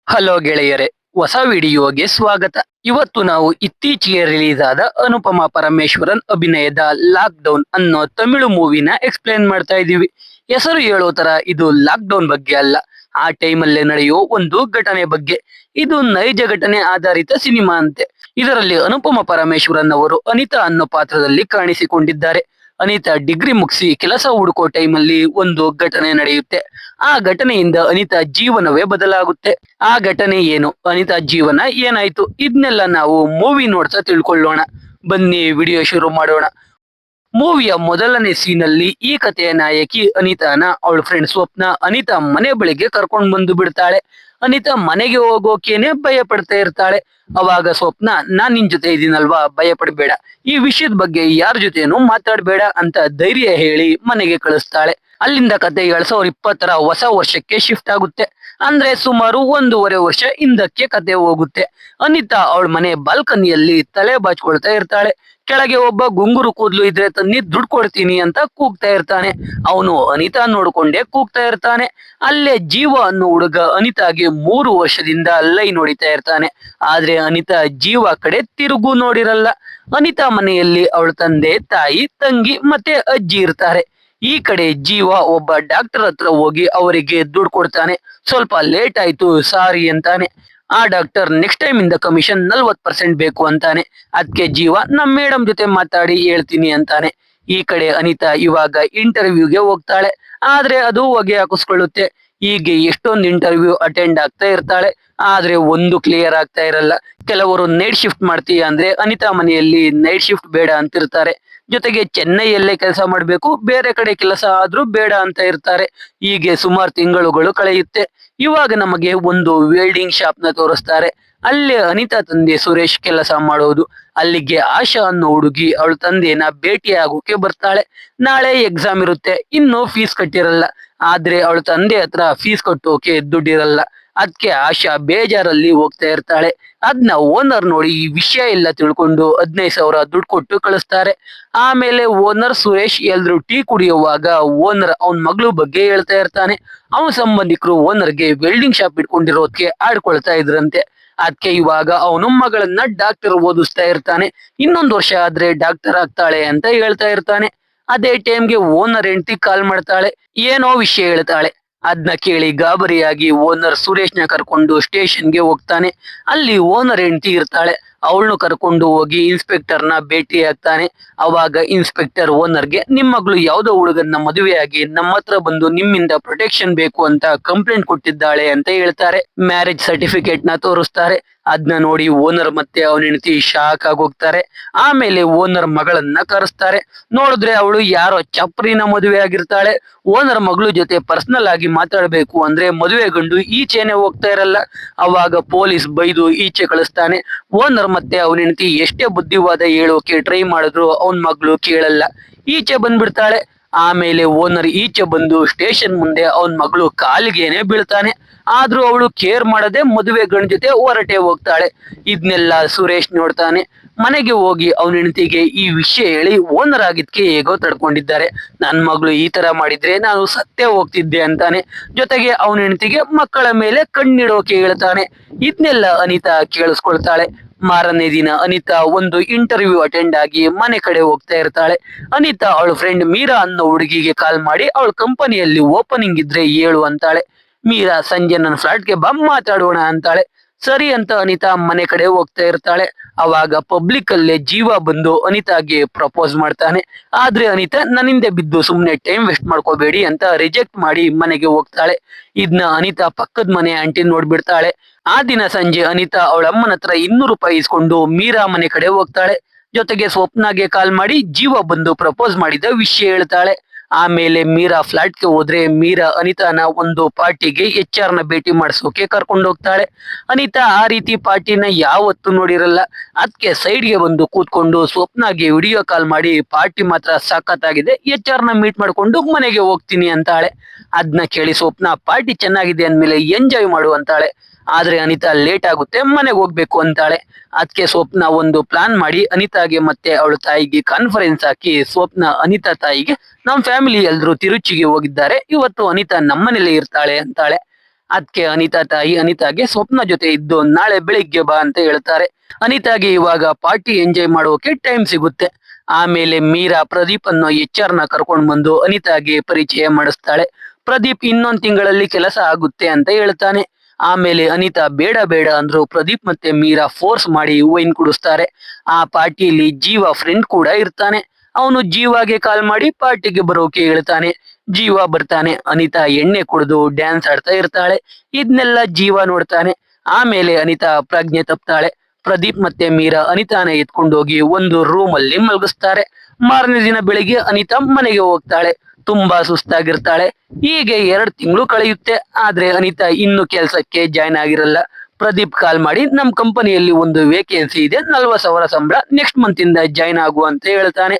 Hello ಗೆಳೆಯರೆ, ಹೊಸ ವಿಡಿಯೋಗೆ ಸ್ವಾಗತ. ಇವತ್ತು ನಾವು ಇತ್ತೀಚೆಗೆ ರಿಲೀಸ್ ಆದ ಅನುಪಮ ಪರಮೇಶ್ವರನ್ ಅಭಿನಯದ ಲಾಕ್ ಡೌನ್ ಅನ್ನೋ ತಮಿಳು ಮೂವಿನ ಎಕ್ಸ್ಪ್ಲೇನ್ ಮಾಡ್ತಾ ಇದೀವಿ. ಹೆಸರು ಹೇಳೋ ತರ ಇದು ಲಾಕ್ ಡೌನ್ ಬಗ್ಗೆ ಅಲ್ಲ, ಆ ಟೈಮಲ್ಲೇ ನಡೆಯೋ ಒಂದು ಘಟನೆ ಬಗ್ಗೆ. ಇದು ನೈಜ ಘಟನೆ ಆಧಾರಿತ ಸಿನಿಮಾ ಅಂತೆ. ಇದರಲ್ಲಿ ಅನುಪಮ ಪರಮೇಶ್ವರನ್ ಅವರು ಅನಿತಾ ಅನ್ನೋ ಪಾತ್ರದಲ್ಲಿ ಕಾಣಿಸಿಕೊಂಡಿದ್ದಾರೆ. ಅನಿತಾ ಡಿಗ್ರಿ ಮುಗಿಸಿ ಕೆಲಸ ಹುಡುಕೋ ಟೈಮಲ್ಲಿ ಒಂದು ಘಟನೆ ನಡೆಯುತ್ತೆ. ಆ ಘಟನೆಯಿಂದ ಅನಿತಾ ಜೀವನವೇ ಬದಲಾಗುತ್ತೆ. ಆ ಘಟನೆ ಏನು, ಅನಿತಾ ಜೀವನ ಏನಾಯ್ತು, ಇದನ್ನೆಲ್ಲ ನಾವು ಮೂವಿ ನೋಡ್ತಾ ತಿಳ್ಕೊಳ್ಳೋಣ. ಬನ್ನಿ ವಿಡಿಯೋ ಶುರು ಮಾಡೋಣ. ಮೂವಿಯ ಮೊದಲನೇ ಸೀನಲ್ಲಿ ಈ ಕಥೆಯ ನಾಯಕಿ ಅನಿತಾನ ಅವಳ ಫ್ರೆಂಡ್ ಸ್ವಪ್ನ ಅನಿತಾ ಮನೆ ಬಳಿಗೆ ಕರ್ಕೊಂಡು ಬಂದು ಬಿಡ್ತಾಳೆ. ಅನಿತಾ ಮನೆಗೆ ಹೋಗೋಕೇನೆ ಭಯ ಪಡ್ತಾ ಇರ್ತಾಳೆ. ಅವಾಗ ಸ್ವಪ್ನ, ನಾನ್ ನಿನ್ ಜೊತೆ ಇದೀನಲ್ವಾ, ಭಯ ಪಡ್ಬೇಡ, ಈ ವಿಷಯದ ಬಗ್ಗೆ ಯಾರ ಜೊತೆನೂ ಮಾತಾಡ್ಬೇಡ ಅಂತ ಧೈರ್ಯ ಹೇಳಿ ಮನೆಗೆ ಕಳಿಸ್ತಾಳೆ. ಅಲ್ಲಿಂದ ಕತೆ 2020ರ ಹೊಸ ವರ್ಷಕ್ಕೆ ಶಿಫ್ಟ್ ಆಗುತ್ತೆ. ಅಂದ್ರೆ ಸುಮಾರು 1.5 ವರ್ಷ ಹಿಂದಕ್ಕೆ ಕತೆ ಹೋಗುತ್ತೆ. ಅನಿತಾ ಅವಳ ಮನೆ ಬಾಲ್ಕನಿಯಲ್ಲಿ ತಲೆ ಬಾಚ್ಕೊಳ್ತಾ ಇರ್ತಾಳೆ. ಕೆಳಗೆ ಒಬ್ಬ ಗುಂಗುರು ಕೂದ್ಲು ಇದ್ರೆ ತನ್ನಿ ದುಡ್ಡು ಕೊಡ್ತೀನಿ ಅಂತ ಕೂಗ್ತಾ ಇರ್ತಾನೆ. ಅವನು ಅನಿತಾ ನೋಡ್ಕೊಂಡೇ ಕೂಗ್ತಾ ಇರ್ತಾನೆ. ಅಲ್ಲೇ ಜೀವ ಅನ್ನೋ ಹುಡುಗ ಅನಿತಾಗೆ 3 ವರ್ಷದಿಂದ ಲೈನ್ ಹೊಡಿತಾ ಇರ್ತಾನೆ. ಆದ್ರೆ ಅನಿತಾ ಜೀವ ಕಡೆ ತಿರುಗು ನೋಡಿರಲ್ಲ. ಅನಿತಾ ಮನೆಯಲ್ಲಿ ಅವಳ ತಂದೆ, ತಾಯಿ, ತಂಗಿ ಮತ್ತೆ ಅಜ್ಜಿ ಇರ್ತಾರೆ. ಈ ಕಡೆ ಜೀವ ಒಬ್ಬ ಡಾಕ್ಟರ್ ಹತ್ರ ಹೋಗಿ ಅವರಿಗೆ ದುಡ್ಡು ಕೊಡ್ತಾನೆ. ಸ್ವಲ್ಪ ಲೇಟ್ ಆಯ್ತು, ಸಾರಿ ಅಂತಾನೆ. ಆ ಡಾಕ್ಟರ್ ನೆಕ್ಸ್ಟ್ ಟೈಮ್ ಇಂದ ಕಮಿಷನ್ 40% ಬೇಕು ಅಂತಾನೆ. ಅದಕ್ಕೆ ಜೀವ ನಮ್ ಮೇಡಮ್ ಜೊತೆ ಮಾತಾಡಿ ಹೇಳ್ತೀನಿ ಅಂತಾನೆ. ಈ ಕಡೆ ಅನಿತಾ ಇವಾಗ ಇಂಟರ್ವ್ಯೂಗೆ ಹೋಗ್ತಾಳೆ. ಆದ್ರೆ ಅದು ಹೊಗೆ ಹಾಕಿಸ್ಕೊಳ್ಳುತ್ತೆ. ಹೀಗೆ ಎಷ್ಟೊಂದು ಇಂಟರ್ವ್ಯೂ ಅಟೆಂಡ್ ಆಗ್ತಾ ಇರ್ತಾಳೆ. ಆದ್ರೆ ಒಂದು ಕ್ಲಿಯರ್ ಆಗ್ತಾ ಇರಲ್ಲ. ಕೆಲವರು ನೈಟ್ ಶಿಫ್ಟ್ ಮಾಡ್ತೀಯ ಅಂದ್ರೆ ಅನಿತಾ ಮನೆಯಲ್ಲಿ ನೈಟ್ ಶಿಫ್ಟ್ ಬೇಡ ಅಂತಿರ್ತಾರೆ. ಜೊತೆಗೆ ಚೆನ್ನೈಯಲ್ಲೇ ಕೆಲಸ ಮಾಡ್ಬೇಕು, ಬೇರೆ ಕಡೆ ಕೆಲಸ ಆದ್ರೂ ಬೇಡ ಅಂತ ಇರ್ತಾರೆ. ಹೀಗೆ ಸುಮಾರು ತಿಂಗಳುಗಳು ಕಳೆಯುತ್ತೆ. ಇವಾಗ ನಮಗೆ ಒಂದು ವೆಲ್ಡಿಂಗ್ ಶಾಪ್ ನ ತೋರಿಸ್ತಾರೆ. ಅಲ್ಲೇ ಅನಿತಾ ತಂದೆ ಸುರೇಶ್ ಕೆಲಸ ಮಾಡೋದು. ಅಲ್ಲಿಗೆ ಆಶಾ ಅನ್ನೋ ಹುಡುಗಿ ಅವಳ ತಂದೆನ ಭೇಟಿ ಆಗೋಕೆ ಬರ್ತಾಳೆ. ನಾಳೆ ಎಕ್ಸಾಮ್ ಇರುತ್ತೆ, ಇನ್ನು ಫೀಸ್ ಕಟ್ಟಿರಲ್ಲ. ಆದ್ರೆ ಅವಳ ತಂದೆ ಹತ್ರ ಫೀಸ್ ಕಟ್ಟೋಕೆ ದುಡ್ಡಿರಲ್ಲ. ಅದಕ್ಕೆ ಆಶಾ ಬೇಜಾರಲ್ಲಿ ಹೋಗ್ತಾ ಇರ್ತಾಳೆ. ಅದ್ನ ಓನರ್ ನೋಡಿ ಈ ವಿಷಯ ಎಲ್ಲ ತಿಳ್ಕೊಂಡು 15,000 ದುಡ್ಡು ಕೊಟ್ಟು ಕಳಿಸ್ತಾರೆ. ಆಮೇಲೆ ಓನರ್ ಸುರೇಶ್ ಎಲ್ರು ಟೀ ಕುಡಿಯುವಾಗ ಓನರ್ ಅವನ್ ಮಗಳು ಬಗ್ಗೆ ಹೇಳ್ತಾ ಇರ್ತಾನೆ. ಅವನ ಸಂಬಂಧಿಕರು ಓನರ್ಗೆ ವೆಲ್ಡಿಂಗ್ ಶಾಪ್ ಇಟ್ಕೊಂಡಿರೋದಕ್ಕೆ ಆಡ್ಕೊಳ್ತಾ ಇದ್ರಂತೆ. ಅದಕ್ಕೆ ಇವಾಗ ಅವನು ಮಗಳನ್ನ ಡಾಕ್ಟರ್ ಓದಿಸ್ತಾ ಇರ್ತಾನೆ. ಇನ್ನೊಂದು ವರ್ಷ ಆದ್ರೆ ಡಾಕ್ಟರ್ ಆಗ್ತಾಳೆ ಅಂತ ಹೇಳ್ತಾ ಇರ್ತಾನೆ. ಅದೇ ಟೈಮ್ಗೆ ಓನರ್ ಹೆಂಡತಿ ಕಾಲ್ ಮಾಡ್ತಾಳೆ. ಏನೋ ವಿಷಯ ಹೇಳ್ತಾಳೆ. ಅದ್ನ ಕೇಳಿ ಗಾಬರಿಯಾಗಿ ಓನರ್ ಸುರೇಶ್ನ ಕರ್ಕೊಂಡು ಸ್ಟೇಷನ್ಗೆ ಹೋಗ್ತಾನೆ. ಅಲ್ಲಿ ಓನರ್ ಹೆಂಡತಿ ಇರ್ತಾಳೆ. ಅವಳನ್ನು ಕರ್ಕೊಂಡು ಹೋಗಿ ಇನ್ಸ್ಪೆಕ್ಟರ್ನ ಭೇಟಿ ಆಗ್ತಾನೆ. ಅವಾಗ ಇನ್ಸ್ಪೆಕ್ಟರ್ ಓನರ್ಗೆ, ನಿಮ್ ಮಗಳು ಯಾವ್ದೋ ಹುಡುಗನ್ನ ಮದುವೆಯಾಗಿ ನಮ್ಮ ಹತ್ರ ಬಂದು ನಿಮ್ಮಿಂದ ಪ್ರೊಟೆಕ್ಷನ್ ಬೇಕು ಅಂತ ಕಂಪ್ಲೇಂಟ್ ಕೊಟ್ಟಿದ್ದಾಳೆ ಅಂತ ಹೇಳ್ತಾರೆ. ಮ್ಯಾರೇಜ್ ಸರ್ಟಿಫಿಕೇಟ್ ನ ತೋರಿಸ್ತಾರೆ. ಅದ್ನ ನೋಡಿ ಓನರ್ ಮತ್ತೆ ಅವನ ಹೆಂಡತಿ ಶಾಕ್ ಆಗೋಗ್ತಾರೆ. ಆಮೇಲೆ ಓನರ್ ಮಗಳನ್ನ ಕರೆಸ್ತಾರೆ. ನೋಡಿದ್ರೆ ಅವಳು ಯಾರೋ ಚಪ್ರಿನ ಮದುವೆ ಆಗಿರ್ತಾಳೆ. ಓನರ್ ಮಗಳು ಜೊತೆ ಪರ್ಸನಲ್ ಆಗಿ ಮಾತಾಡ್ಬೇಕು ಅಂದ್ರೆ ಮದುವೆ ಗಂಡು ಈಚೆನೆ ಹೋಗ್ತಾ ಇರಲ್ಲ. ಅವಾಗ ಪೊಲೀಸ್ ಬೈದು ಈಚೆ ಕಳಿಸ್ತಾನೆ. ಓನರ್ ಮತ್ತೆ ಅವನ ಹೆಂಡತಿ ಎಷ್ಟೇ ಬುದ್ಧಿವಾದ ಹೇಳೋಕೆ ಟ್ರೈ ಮಾಡಿದ್ರು ಅವನ್ ಮಗಳು ಕೇಳಲ್ಲ, ಈಚೆ ಬಂದ್ಬಿಡ್ತಾಳೆ. ಆಮೇಲೆ ಓನರ್ ಈಚೆ ಬಂದು ಸ್ಟೇಷನ್ ಮುಂದೆ ಅವನ್ ಮಗಳು ಕಾಲಿಗೇನೆ ಬೀಳ್ತಾನೆ. ಆದ್ರೂ ಅವಳು ಕೇರ್ ಮಾಡದೆ ಮದುವೆ ಗಂಡ ಜೊತೆ ಹೊರಟೆ ಹೋಗ್ತಾಳೆ. ಇದನ್ನೆಲ್ಲ ಸುರೇಶ್ ನೋಡ್ತಾನೆ. ಮನೆಗೆ ಹೋಗಿ ಅವನ ಹೆಂಡತಿಗೆ ಈ ವಿಷಯ ಹೇಳಿ ಓನರ್ ಆಗಿದ್ಕೆ ಹೇಗೋ ತಡ್ಕೊಂಡಿದ್ದಾರೆ, ನನ್ ಮಗಳು ಈ ತರ ಮಾಡಿದ್ರೆ ನಾನು ಸತ್ತೇ ಹೋಗ್ತಿದ್ದೆ ಅಂತಾನೆ. ಜೊತೆಗೆ ಅವನ ಹೆಂಡತಿಗೆ ಮಕ್ಕಳ ಮೇಲೆ ಕಣ್ಣಿಡೋಕೆ ಹೇಳ್ತಾನೆ. ಇದನ್ನೆಲ್ಲ ಅನಿತಾ ಕೇಳಿಸ್ಕೊಳ್ತಾಳೆ. ಮಾರನೇ ದಿನ ಅನಿತಾ ಒಂದು ಇಂಟರ್ವ್ಯೂ ಅಟೆಂಡ್ ಆಗಿ ಮನೆ ಕಡೆ ಹೋಗ್ತಾ ಇರ್ತಾಳೆ. ಅನಿತಾ ಅವಳ ಫ್ರೆಂಡ್ ಮೀರಾ ಅನ್ನೋ ಹುಡುಗಿಗೆ ಕಾಲ್ ಮಾಡಿ ಅವಳ ಕಂಪನಿಯಲ್ಲಿ ಓಪನಿಂಗ್ ಇದ್ರೆ ಹೇಳು ಅಂತಾಳೆ. ಮೀರಾ, ಸಂಜೆ ನನ್ನ ಫ್ಲಾಟ್ಗೆ ಬಾ ಮಾತಾಡೋಣ ಅಂತಾಳೆ. ಸರಿ ಅಂತ ಅನಿತಾ ಮನೆ ಕಡೆ ಹೋಗ್ತಾ ಇರ್ತಾಳೆ. ಅವಾಗ ಪಬ್ಲಿಕ್ ಅಲ್ಲೇ ಜೀವ ಬಂದು ಅನಿತಾಗೆ ಪ್ರಪೋಸ್ ಮಾಡ್ತಾನೆ. ಆದ್ರೆ ಅನಿತಾ ನನ್ನಿಂದೆ ಬಿದ್ದು ಸುಮ್ನೆ ಟೈಮ್ ವೇಸ್ಟ್ ಮಾಡ್ಕೋಬೇಡಿ ಅಂತ ರಿಜೆಕ್ಟ್ ಮಾಡಿ ಮನೆಗೆ ಹೋಗ್ತಾಳೆ. ಇದನ್ನ ಅನಿತಾ ಪಕ್ಕದ ಮನೆ ಆಂಟಿ ನೋಡ್ಬಿಡ್ತಾಳೆ. ಆ ದಿನ ಸಂಜೆ ಅನಿತಾ ಅವಳ ಅಮ್ಮನ ಹತ್ರ 200 ರೂಪಾಯಿ ಇಸ್ಕೊಂಡು ಮೀರಾ ಮನೆ ಕಡೆ ಹೋಗ್ತಾಳೆ. ಜೊತೆಗೆ ಸ್ವಪ್ನಾಗೆ ಕಾಲ್ ಮಾಡಿ ಜೀವ ಬಂದು ಪ್ರಪೋಸ್ ಮಾಡಿದ ವಿಷಯ ಹೇಳ್ತಾಳೆ. ಆಮೇಲೆ ಮೀರಾ ಫ್ಲಾಟ್ಗೆ ಹೋದ್ರೆ ಮೀರಾ ಅನಿತಾನ ಒಂದು ಪಾರ್ಟಿಗೆ HR ನ ಭೇಟಿ ಮಾಡಿಸೋಕೆ ಕರ್ಕೊಂಡು ಹೋಗ್ತಾಳೆ. ಅನಿತಾ ಆ ರೀತಿ ಪಾರ್ಟಿನ ಯಾವತ್ತೂ ನೋಡಿರಲ್ಲ. ಅದಕ್ಕೆ ಸೈಡ್ಗೆ ಬಂದು ಕೂತ್ಕೊಂಡು ಸ್ವಪ್ನಾಗೆ ವಿಡಿಯೋ ಕಾಲ್ ಮಾಡಿ ಪಾರ್ಟಿ ಮಾತ್ರ ಸಖತ್ತಾಗಿದೆ, HR ನ ಮೀಟ್ ಮಾಡ್ಕೊಂಡು ಮನೆಗೆ ಹೋಗ್ತೀನಿ ಅಂತಾಳೆ. ಅದನ್ನ ಕೇಳಿ ಸ್ವಪ್ನ, ಪಾರ್ಟಿ ಚೆನ್ನಾಗಿದೆ ಅಂದ್ಮೇಲೆ ಎಂಜಾಯ್ ಮಾಡು ಅಂತಾಳೆ. ಆದ್ರೆ ಅನಿತಾ ಲೇಟ್ ಆಗುತ್ತೆ, ಮನೆಗೆ ಹೋಗ್ಬೇಕು ಅಂತಾಳೆ. ಅದಕ್ಕೆ ಸ್ವಪ್ನ ಒಂದು ಪ್ಲಾನ್ ಮಾಡಿ ಅನಿತಾಗೆ ಮತ್ತೆ ಅವಳ ತಾಯಿಗೆ ಕಾನ್ಫರೆನ್ಸ್ ಹಾಕಿ ಸ್ವಪ್ನ ಅನಿತಾ ತಾಯಿಗೆ, ನಮ್ ಫ್ಯಾಮಿಲಿ ಎಲ್ರು ತಿರುಚಿಗೆ ಹೋಗಿದ್ದಾರೆ, ಇವತ್ತು ಅನಿತಾ ನಮ್ಮನೇಲೆ ಇರ್ತಾಳೆ ಅಂತಾಳೆ. ಅದಕ್ಕೆ ಅನಿತಾ ತಾಯಿ ಅನಿತಾಗೆ ಸ್ವಪ್ನ ಜೊತೆ ಇದ್ದು ನಾಳೆ ಬೆಳಿಗ್ಗೆ ಬಾ ಅಂತ ಹೇಳ್ತಾರೆ. ಅನಿತಾಗೆ ಇವಾಗ ಪಾರ್ಟಿ ಎಂಜಾಯ್ ಮಾಡೋಕೆ ಟೈಮ್ ಸಿಗುತ್ತೆ. ಆಮೇಲೆ ಮೀರಾ ಪ್ರದೀಪ್ ಅನ್ನೋ HR ನ ಕರ್ಕೊಂಡ್ ಬಂದು ಅನಿತಾಗೆ ಪರಿಚಯ ಮಾಡಿಸ್ತಾಳೆ. ಪ್ರದೀಪ್ ಇನ್ನೊಂದ್ ತಿಂಗಳಲ್ಲಿ ಕೆಲಸ ಆಗುತ್ತೆ ಅಂತ ಹೇಳ್ತಾನೆ. ಆಮೇಲೆ ಅನಿತಾ ಬೇಡ ಬೇಡ ಅಂದ್ರು ಪ್ರದೀಪ್ ಮತ್ತೆ ಮೀರಾ ಫೋರ್ಸ್ ಮಾಡಿ ವೈನ್ ಕುಡಿಸ್ತಾರೆ. ಆ ಪಾರ್ಟಿಯಲ್ಲಿ ಜೀವ ಫ್ರೆಂಡ್ ಕೂಡ ಇರ್ತಾನೆ. ಅವನು ಜೀವಾಗೆ ಕಾಲ್ ಮಾಡಿ ಪಾರ್ಟಿಗೆ ಬರೋಕೆ ಹೇಳ್ತಾನೆ. ಜೀವ ಬರ್ತಾನೆ. ಅನಿತಾ ಎಣ್ಣೆ ಕುಡಿದು ಡ್ಯಾನ್ಸ್ ಆಡ್ತಾ ಇರ್ತಾಳೆ. ಇದನ್ನೆಲ್ಲ ಜೀವ ನೋಡ್ತಾನೆ. ಆಮೇಲೆ ಅನಿತಾ ಪ್ರಜ್ಞೆ ತಪ್ತಾಳೆ. ಪ್ರದೀಪ್ ಮತ್ತೆ ಮೀರಾ ಅನಿತಾನ ಎತ್ಕೊಂಡೋಗಿ ಒಂದು ರೂಮ್ ಅಲ್ಲಿ ಮಲಗಿಸ್ತಾರೆ. ಮಾರನೇ ದಿನ ಬೆಳಿಗ್ಗೆ ಅನಿತಾ ಮನೆಗೆ ಹೋಗ್ತಾಳೆ. ತುಂಬಾ ಸುಸ್ತಾಗಿರ್ತಾಳೆ. ಹೀಗೆ 2 ತಿಂಗಳು ಕಳೆಯುತ್ತೆ. ಆದ್ರೆ ಅನಿತಾ ಇನ್ನು ಕೆಲ್ಸಕ್ಕೆ ಜಾಯ್ನ್ ಆಗಿರಲ್ಲ. ಪ್ರದೀಪ್ ಕಾಲ್ ಮಾಡಿ ನಮ್ ಕಂಪನಿಯಲ್ಲಿ ಒಂದು ವೇಕೆನ್ಸಿ ಇದೆ, 40,000 ಸಂಬಳ, ನೆಕ್ಸ್ಟ್ ಮಂತ್ ಇಂದ ಜಾಯ್ನ್ ಆಗು ಅಂತ ಹೇಳ್ತಾನೆ.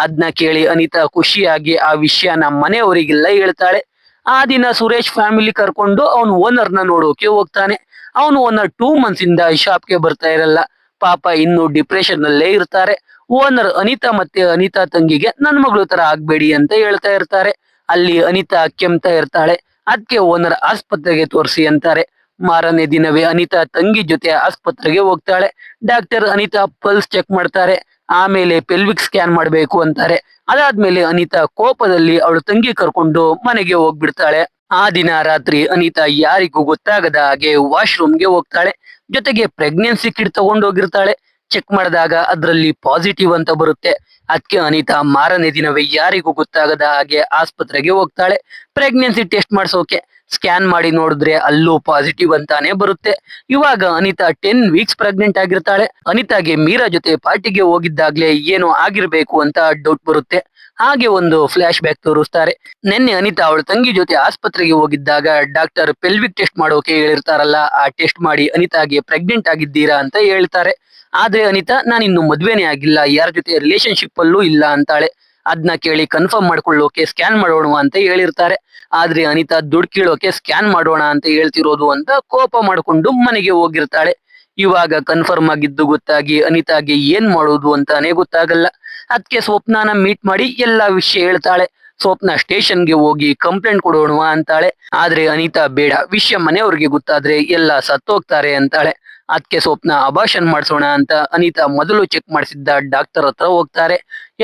ಅದ್ನ ಕೇಳಿ ಅನಿತಾ ಖುಷಿಯಾಗಿ ಆ ವಿಷಯನ ಮನೆಯವರಿಗೆಲ್ಲ ಹೇಳ್ತಾಳೆ. ಆ ದಿನ ಸುರೇಶ್ ಫ್ಯಾಮಿಲಿ ಕರ್ಕೊಂಡು ಅವನ್ ಓನರ್ನ ನೋಡೋಕೆ ಹೋಗ್ತಾನೆ. ಅವನು ಓನರ್ 2 ಮಂತ್ಸ್ ಇಂದ ಶಾಪ್ಗೆ ಬರ್ತಾ ಇರಲ್ಲ. ಪಾಪ ಇನ್ನು ಡಿಪ್ರೆಷನ್ ಅಲ್ಲೇ ಇರ್ತಾರೆ. ಓನರ್ ಅನಿತಾ ಮತ್ತೆ ಅನಿತಾ ತಂಗಿಗೆ ನನ್ ಮಗಳು ತರ ಆಗ್ಬೇಡಿ ಅಂತ ಹೇಳ್ತಾ ಇರ್ತಾರೆ. ಅಲ್ಲಿ ಅನಿತಾ ಕೆಮ್ತಾ ಇರ್ತಾಳೆ. ಅದಕ್ಕೆ ಓನರ್ ಆಸ್ಪತ್ರೆಗೆ ತೋರಿಸಿ ಅಂತಾರೆ. ಮಾರನೇ ದಿನವೇ ಅನಿತಾ ತಂಗಿ ಜೊತೆ ಆಸ್ಪತ್ರೆಗೆ ಹೋಗ್ತಾಳೆ. ಡಾಕ್ಟರ್ ಅನಿತಾ ಪಲ್ಸ್ ಚೆಕ್ ಮಾಡ್ತಾರೆ. ಆಮೇಲೆ ಪೆಲ್ವಿಕ್ ಸ್ಕ್ಯಾನ್ ಮಾಡ್ಬೇಕು ಅಂತಾರೆ. ಅದಾದ್ಮೇಲೆ ಅನಿತಾ ಕೋಪದಲ್ಲಿ ಅವಳು ತಂಗಿ ಕರ್ಕೊಂಡು ಮನೆಗೆ ಹೋಗ್ಬಿಡ್ತಾಳೆ. ಆ ದಿನ ರಾತ್ರಿ ಅನಿತಾ ಯಾರಿಗೂ ಗೊತ್ತಾಗದ ಹಾಗೆ ವಾಶ್ರೂಮ್ಗೆ ಹೋಗ್ತಾಳೆ. ಜೊತೆಗೆ ಪ್ರೆಗ್ನೆನ್ಸಿ ಕಿಟ್ ತಗೊಂಡೋಗಿರ್ತಾಳೆ. ಚೆಕ್ ಮಾಡಿದಾಗ ಅದ್ರಲ್ಲಿ ಪಾಸಿಟಿವ್ ಅಂತ ಬರುತ್ತೆ. ಅದಕ್ಕೆ ಅನಿತಾ ಮಾರನೇ ದಿನವೇ ಯಾರಿಗೂ ಗೊತ್ತಾಗದ ಹಾಗೆ ಆಸ್ಪತ್ರೆಗೆ ಹೋಗ್ತಾಳೆ ಪ್ರೆಗ್ನೆನ್ಸಿ ಟೆಸ್ಟ್ ಮಾಡ್ಸೋಕೆ. ಸ್ಕ್ಯಾನ್ ಮಾಡಿ ನೋಡಿದ್ರೆ ಅಲ್ಲೂ ಪಾಸಿಟಿವ್ ಅಂತಾನೆ ಬರುತ್ತೆ. ಇವಾಗ ಅನಿತಾ 10 ವೀಕ್ಸ್ ಪ್ರೆಗ್ನೆಂಟ್ ಆಗಿರ್ತಾಳೆ. ಅನಿತಾಗೆ ಮೀರಾ ಜೊತೆ ಪಾರ್ಟಿಗೆ ಹೋಗಿದ್ದಾಗ್ಲೇ ಏನೋ ಆಗಿರ್ಬೇಕು ಅಂತ ಡೌಟ್ ಬರುತ್ತೆ. ಹಾಗೆ ಒಂದು ಫ್ಲಾಶ್ ಬ್ಯಾಕ್ ತೋರಿಸ್ತಾರೆ. ನಿನ್ನೆ ಅನಿತಾ ಅವಳ ತಂಗಿ ಜೊತೆ ಆಸ್ಪತ್ರೆಗೆ ಹೋಗಿದ್ದಾಗ ಡಾಕ್ಟರ್ ಪೆಲ್ವಿಕ್ ಟೆಸ್ಟ್ ಮಾಡೋಕೆ ಹೇಳಿರ್ತಾರಲ್ಲ, ಆ ಟೆಸ್ಟ್ ಮಾಡಿ ಅನಿತಾಗೆ ಪ್ರೆಗ್ನೆಂಟ್ ಆಗಿದ್ದೀರಾ ಅಂತ ಹೇಳ್ತಾರೆ. ಆದ್ರೆ ಅನಿತಾ ನಾನಿನ್ನು ಮದ್ವೆನೇ ಆಗಿಲ್ಲ, ಯಾರ ಜೊತೆ ರಿಲೇಶನ್ಶಿಪ್ ಅಲ್ಲೂ ಇಲ್ಲ ಅಂತಾಳೆ. ಅದನ್ನ ಕೇಳಿ ಕನ್ಫರ್ಮ್ ಮಾಡ್ಕೊಳ್ಳೋಕೆ ಸ್ಕ್ಯಾನ್ ಮಾಡೋಣ ಅಂತ ಹೇಳಿರ್ತಾರೆ. ಆದ್ರೆ ಅನಿತಾ ದುಡ್ಡು ಕೀಳೋಕೆ ಸ್ಕ್ಯಾನ್ ಮಾಡೋಣ ಅಂತ ಹೇಳ್ತಿರೋದು ಅಂತ ಕೋಪ ಮಾಡ್ಕೊಂಡು ಮನೆಗೆ ಹೋಗಿರ್ತಾಳೆ. ಇವಾಗ ಕನ್ಫರ್ಮ್ ಆಗಿದ್ದು ಗೊತ್ತಾಗಿ ಅನಿತಾಗೆ ಏನ್ ಮಾಡೋದು ಅಂತಾನೆ ಗೊತ್ತಾಗಲ್ಲ. ಅದಕ್ಕೆ ಸ್ವಪ್ನಾನ ಮೀಟ್ ಮಾಡಿ ಎಲ್ಲಾ ವಿಷಯ ಹೇಳ್ತಾಳೆ. ಸ್ವಪ್ನ ಸ್ಟೇಷನ್ಗೆ ಹೋಗಿ ಕಂಪ್ಲೇಂಟ್ ಕೊಡೋಣ ಅಂತಾಳೆ. ಆದ್ರೆ ಅನಿತಾ ಬೇಡ, ವಿಷಯ ಮನೆಯವ್ರಿಗೆ ಗೊತ್ತಾದ್ರೆ ಎಲ್ಲ ಸತ್ತೋಗ್ತಾರೆ ಅಂತಾಳೆ. ಅದಕ್ಕೆ ಸ್ವಪ್ನ ಅಬಾಷನ್ ಮಾಡಿಸೋಣ ಅಂತ ಅನಿತಾ ಮೊದಲು ಚೆಕ್ ಮಾಡಿಸಿದ್ದ ಡಾಕ್ಟರ್ ಹತ್ರ ಹೋಗ್ತಾರೆ.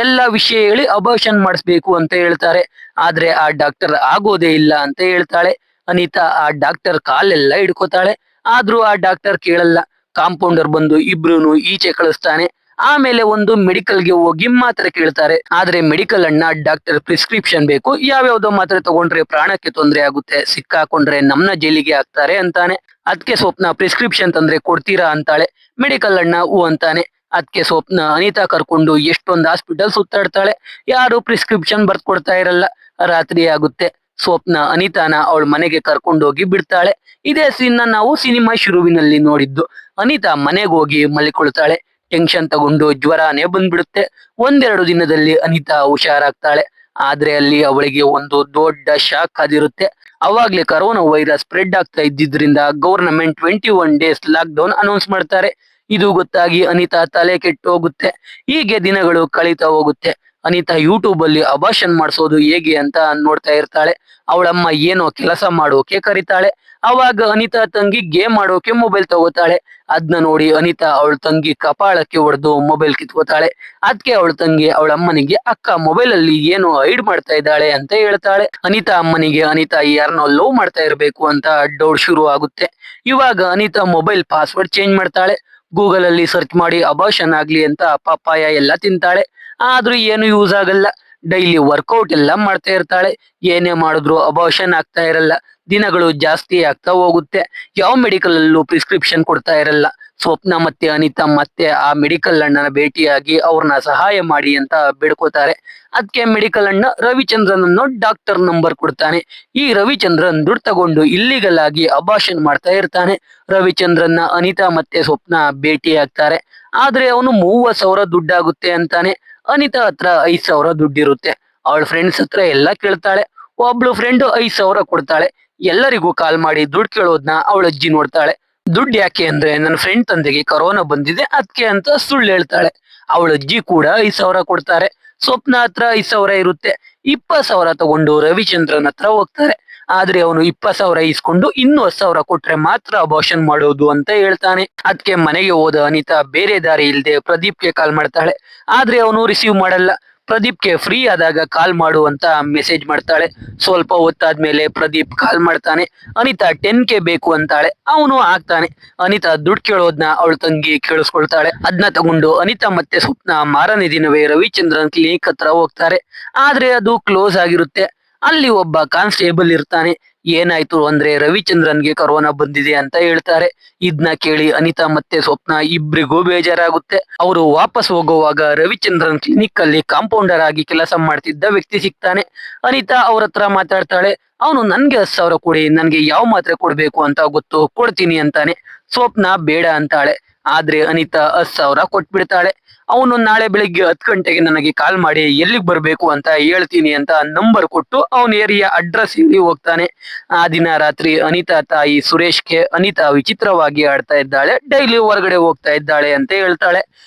ಎಲ್ಲಾ ವಿಷಯ ಹೇಳಿ ಅಬಾಷನ್ ಮಾಡಿಸ್ಬೇಕು ಅಂತ ಹೇಳ್ತಾರೆ. ಆದ್ರೆ ಆ ಡಾಕ್ಟರ್ ಆಗೋದೇ ಇಲ್ಲ ಅಂತ ಹೇಳ್ತಾಳೆ. ಅನಿತಾ ಆ ಡಾಕ್ಟರ್ ಕಾಲೆಲ್ಲ ಹಿಡ್ಕೋತಾಳೆ. ಆದ್ರೂ ಆ ಡಾಕ್ಟರ್ ಕೇಳಲ್ಲ. ಕಾಂಪೌಂಡರ್ ಬಂದು ಇಬ್ರುನು ಈಚೆ ಕಳಿಸ್ತಾನೆ. ಆಮೇಲೆ ಒಂದು ಮೆಡಿಕಲ್ಗೆ ಹೋಗಿ ಮಾತ್ರೆ ಕೇಳ್ತಾರೆ. ಆದ್ರೆ ಮೆಡಿಕಲ್ ಅಣ್ಣ ಡಾಕ್ಟರ್ ಪ್ರಿಸ್ಕ್ರಿಪ್ಷನ್ ಬೇಕು, ಯಾವ್ಯಾವ್ದೋ ಮಾತ್ರೆ ತಗೊಂಡ್ರೆ ಪ್ರಾಣಕ್ಕೆ ತೊಂದರೆ ಆಗುತ್ತೆ, ಸಿಕ್ಕಾಕೊಂಡ್ರೆ ನಮ್ನ ಜೈಲಿಗೆ ಹಾಕ್ತಾರೆ ಅಂತಾನೆ. ಅದಕ್ಕೆ ಸ್ವಪ್ನ ಪ್ರಿಸ್ಕ್ರಿಪ್ಷನ್ ತಂದ್ರೆ ಕೊಡ್ತೀರಾ ಅಂತಾಳೆ. ಮೆಡಿಕಲ್ ಅಣ್ಣ ಹೂ ಅಂತಾನೆ. ಅದಕ್ಕೆ ಸ್ವಪ್ನ ಅನಿತಾ ಕರ್ಕೊಂಡು ಎಷ್ಟೊಂದು ಹಾಸ್ಪಿಟಲ್ ಸುತ್ತಾಡ್ತಾಳೆ. ಯಾರು ಪ್ರಿಸ್ಕ್ರಿಪ್ಷನ್ ಬರ್ಕೊಡ್ತಾ ಇರಲ್ಲ. ರಾತ್ರಿ ಆಗುತ್ತೆ. ಸ್ವಪ್ನ ಅನಿತಾನ ಅವಳ ಮನೆಗೆ ಕರ್ಕೊಂಡೋಗಿ ಬಿಡ್ತಾಳೆ. ಇದೇ ಸೀನ್ ನಾವು ಸಿನಿಮಾ ಶುರುವಿನಲ್ಲಿ ನೋಡಿದ್ದು. ಅನಿತಾ ಮನೆಗೆ ಹೋಗಿ ಮಲ್ಕೊಳ್ತಾಳೆ. ಟೆನ್ಷನ್ ತಗೊಂಡು ಜ್ವರನೇ ಬಂದ್ಬಿಡುತ್ತೆ. 1-2 ದಿನದಲ್ಲಿ ಅನಿತಾ ಹುಷಾರಾಗ್ತಾಳೆ. ಆದ್ರೆ ಅಲ್ಲಿ ಅವಳಿಗೆ ಒಂದು ದೊಡ್ಡ ಶಾಕ್ ಆದಿರುತ್ತೆ. ಅವಾಗ್ಲೇ ಕರೋನಾ ವೈರಸ್ ಸ್ಪ್ರೆಡ್ ಆಗ್ತಾ ಇದ್ದಿದ್ರಿಂದ government 21 days lockdown announce ಮಾಡ್ತಾರೆ. ಇದು ಗೊತ್ತಾಗಿ ಅನಿತಾ ತಲೆ ಕೆಟ್ಟು ಹೋಗುತ್ತೆ. ಹೀಗೆ ದಿನಗಳು ಕಳೀತಾ ಹೋಗುತ್ತೆ. ಅನಿತಾ ಯೂಟ್ಯೂಬ್ ಅಲ್ಲಿ ಅಬಾಷನ್ ಮಾಡಿಸೋದು ಹೇಗೆ ಅಂತ ನೋಡ್ತಾ ಇರ್ತಾಳೆ. ಅವಳಮ್ಮ ಏನೋ ಕೆಲಸ ಮಾಡೋಕೆ ಕರೀತಾಳೆ. ಅವಾಗ ಅನಿತಾ ತಂಗಿ ಗೇಮ್ ಆಡೋಕೆ ಮೊಬೈಲ್ ತಗೋತಾಳೆ. ಅದ್ನ ನೋಡಿ ಅನಿತಾ ಅವಳ ತಂಗಿ ಕಪಾಳಕ್ಕೆ ಹೊಡೆದು ಮೊಬೈಲ್ ಕಿತ್ಕೋತಾಳೆ. ಅದಕ್ಕೆ ಅವಳ ತಂಗಿ ಅವಳ ಅಮ್ಮನಿಗೆ ಅಕ್ಕ ಮೊಬೈಲ್ ಅಲ್ಲಿ ಏನೋ ಹೈಡ್ ಮಾಡ್ತಾ ಇದ್ದಾಳೆ ಅಂತ ಹೇಳ್ತಾಳೆ. ಅನಿತಾ ಅಮ್ಮನಿಗೆ ಅನಿತಾ ಯಾರನ್ನೋ ಲವ್ ಮಾಡ್ತಾ ಇರ್ಬೇಕು ಅಂತ ಡೌಟ್ ಶುರು ಆಗುತ್ತೆ. ಇವಾಗ ಅನಿತಾ ಮೊಬೈಲ್ ಪಾಸ್ವರ್ಡ್ ಚೇಂಜ್ ಮಾಡ್ತಾಳೆ. ಗೂಗಲ್ ಅಲ್ಲಿ ಸರ್ಚ್ ಮಾಡಿ ಅಬಾಷನ್ ಆಗ್ಲಿ ಅಂತ ಪಪ್ಪಾಯ ಎಲ್ಲ ತಿಂತಾಳೆ. ಆದ್ರೂ ಏನು ಯೂಸ್ ಆಗಲ್ಲ. ಡೈಲಿ ವರ್ಕೌಟ್ ಎಲ್ಲ ಮಾಡ್ತಾ ಇರ್ತಾಳೆ. ಏನೇ ಮಾಡಿದ್ರು ಅಬಾಷನ್ ಆಗ್ತಾ ಇರಲ್ಲ. ದಿನಗಳು ಜಾಸ್ತಿ ಆಗ್ತಾ ಹೋಗುತ್ತೆ. ಯಾವ ಮೆಡಿಕಲ್ ಅಲ್ಲೂ ಪ್ರಿಸ್ಕ್ರಿಪ್ಷನ್ ಕೊಡ್ತಾ ಇರಲ್ಲ. ಸ್ವಪ್ನ ಮತ್ತೆ ಅನಿತಾ ಮತ್ತೆ ಆ ಮೆಡಿಕಲ್ ಅಣ್ಣನ ಭೇಟಿಯಾಗಿ ಅವ್ರನ್ನ ಸಹಾಯ ಮಾಡಿ ಅಂತ ಬೇಡ್ಕೋತಾರೆ. ಅದಕ್ಕೆ ಮೆಡಿಕಲ್ ಅಣ್ಣ ರವಿಚಂದ್ರನ್ ಅನ್ನೋ ಡಾಕ್ಟರ್ ನಂಬರ್ ಕೊಡ್ತಾನೆ. ಈ ರವಿಚಂದ್ರನ್ ದುಡ್ಡು ತಗೊಂಡು ಇಲ್ಲಿಗಲ್ ಆಗಿ ಅಬಾಷನ್ ಮಾಡ್ತಾ ಇರ್ತಾನೆ. ರವಿಚಂದ್ರನ್ನ ಅನಿತಾ ಮತ್ತೆ ಸ್ವಪ್ನ ಭೇಟಿ ಆಗ್ತಾರೆ. ಆದ್ರೆ ಅವನು 30,000 ದುಡ್ಡಾಗುತ್ತೆ ಅಂತಾನೆ. ಅನಿತಾ ಹತ್ರ 5,000 ದುಡ್ಡಿರುತ್ತೆ. ಅವಳ ಫ್ರೆಂಡ್ಸ್ ಹತ್ರ ಎಲ್ಲ ಕೇಳ್ತಾಳೆ. ಒಬ್ಳು ಫ್ರೆಂಡ್ 5,000 ಕೊಡ್ತಾಳೆ. ಎಲ್ಲರಿಗೂ ಕಾಲ್ ಮಾಡಿ ದುಡ್ಡು ಕೇಳೋದ್ನ ಅವಳ ಅಜ್ಜಿ ನೋಡ್ತಾಳೆ. ದುಡ್ಡು ಯಾಕೆ ಅಂದ್ರೆ ನನ್ನ ಫ್ರೆಂಡ್ ತಂದೆಗೆ ಕರೋನಾ ಬಂದಿದೆ ಅದಕ್ಕೆ ಅಂತ ಸುಳ್ಳು ಹೇಳ್ತಾಳೆ. ಅವಳ ಅಜ್ಜಿ ಕೂಡ 5,000 ಕೊಡ್ತಾರೆ. ಸ್ವಪ್ನ ಹತ್ರ 5,000 ಇರುತ್ತೆ. 20,000 ತಗೊಂಡು ರವಿಚಂದ್ರನ್ ಹತ್ರ ಹೋಗ್ತಾರೆ. ಆದ್ರೆ ಅವನು 20,000 ಇಸ್ಕೊಂಡು ಇನ್ನು 10,000 ಕೊಟ್ರೆ ಮಾತ್ರ ಅಬಾರ್ಷನ್ ಮಾಡೋದು ಅಂತ ಹೇಳ್ತಾನೆ. ಅದಕ್ಕೆ ಮನೆಗೆ ಹೋದ ಅನಿತಾ ಬೇರೆ ದಾರಿ ಇಲ್ದೆ ಪ್ರದೀಪ್ಗೆ ಕಾಲ್ ಮಾಡ್ತಾಳೆ. ಆದ್ರೆ ಅವನು ರಿಸೀವ್ ಮಾಡಲ್ಲ. ಪ್ರದೀಪ್ಗೆ ಫ್ರೀ ಆದಾಗ ಕಾಲ್ ಮಾಡು ಅಂತ ಮೆಸೇಜ್ ಮಾಡ್ತಾಳೆ. ಸ್ವಲ್ಪ ಹೊತ್ತಾದ್ಮೇಲೆ ಪ್ರದೀಪ್ ಕಾಲ್ ಮಾಡ್ತಾನೆ. ಅನಿತಾ 10K ಬೇಕು ಅಂತಾಳೆ. ಅವನು ಆಗ್ತಾನೆ. ಅನಿತಾ ದುಡ್ಡು ಕೇಳೋದ್ನ ಅವಳ ತಂಗಿ ಕೇಳಿಸ್ಕೊಳ್ತಾಳೆ. ಅದನ್ನ ತಗೊಂಡು ಅನಿತಾ ಮತ್ತೆ ಸ್ವಪ್ನ ಮಾರನೇ ದಿನವೇ ರವಿಚಂದ್ರನ್ ಕ್ಲಿನಿಕ್ ಹತ್ರ ಹೋಗ್ತಾರೆ. ಆದ್ರೆ ಅದು ಕ್ಲೋಸ್ ಆಗಿರುತ್ತೆ. ಅಲ್ಲಿ ಒಬ್ಬ ಕಾನ್ಸ್ಟೇಬಲ್ ಇರ್ತಾನೆ. ಏನಾಯ್ತು ಅಂದ್ರೆ ರವಿಚಂದ್ರನ್ಗೆ ಕೊರೋನಾ ಬಂದಿದೆ ಅಂತ ಹೇಳ್ತಾರೆ. ಇದನ್ನ ಕೇಳಿ ಅನಿತಾ ಮತ್ತೆ ಸ್ವಪ್ನ ಇಬ್ರಿಗೂ ಬೇಜಾರಾಗುತ್ತೆ. ಅವರು ವಾಪಸ್ ಹೋಗುವಾಗ ರವಿಚಂದ್ರನ್ ಕ್ಲಿನಿಕ್ ಅಲ್ಲಿ ಕಾಂಪೌಂಡರ್ ಆಗಿ ಕೆಲಸ ಮಾಡ್ತಿದ್ದ ವ್ಯಕ್ತಿ ಸಿಗ್ತಾನೆ. ಅನಿತಾ ಅವ್ರ ಹತ್ರ ಮಾತಾಡ್ತಾಳೆ. ಅವನು ನನ್ಗೆ 10,000 ಕೊಡಿ, ನನ್ಗೆ ಯಾವ ಮಾತ್ರೆ ಕೊಡ್ಬೇಕು ಅಂತ ಗೊತ್ತು, ಕೊಡ್ತೀನಿ ಅಂತಾನೆ. ಸ್ವಪ್ನ ಬೇಡ ಅಂತಾಳೆ. ಆದ್ರೆ ಅನಿತಾ 10,000 ಕೊಟ್ಬಿಡ್ತಾಳೆ. ಅವನು ನಾಳೆ ಬೆಳಿಗ್ಗೆ 10 ಗಂಟೆಗೆ ನನಗೆ ಕಾಲ್ ಮಾಡಿ ಎಲ್ಲಿಗೆ ಬರ್ಬೇಕು ಅಂತ ಹೇಳ್ತೀನಿ ಅಂತ ನಂಬರ್ ಕೊಟ್ಟು ಅವನ ಏರಿಯಾ ಅಡ್ರೆಸ್ ಹೇಳಿ ಹೋಗ್ತಾನೆ. ಆ ದಿನ ರಾತ್ರಿ ಅನಿತಾ ತಾಯಿ ಸುರೇಶ್ಗೆ ಅನಿತಾ ವಿಚಿತ್ರವಾಗಿ ಆಡ್ತಾ ಇದ್ದಾಳೆ, ಡೈಲಿ ಹೊರಗಡೆ ಹೋಗ್ತಾ ಇದ್ದಾಳೆ ಅಂತ ಹೇಳ್ತಾಳೆ.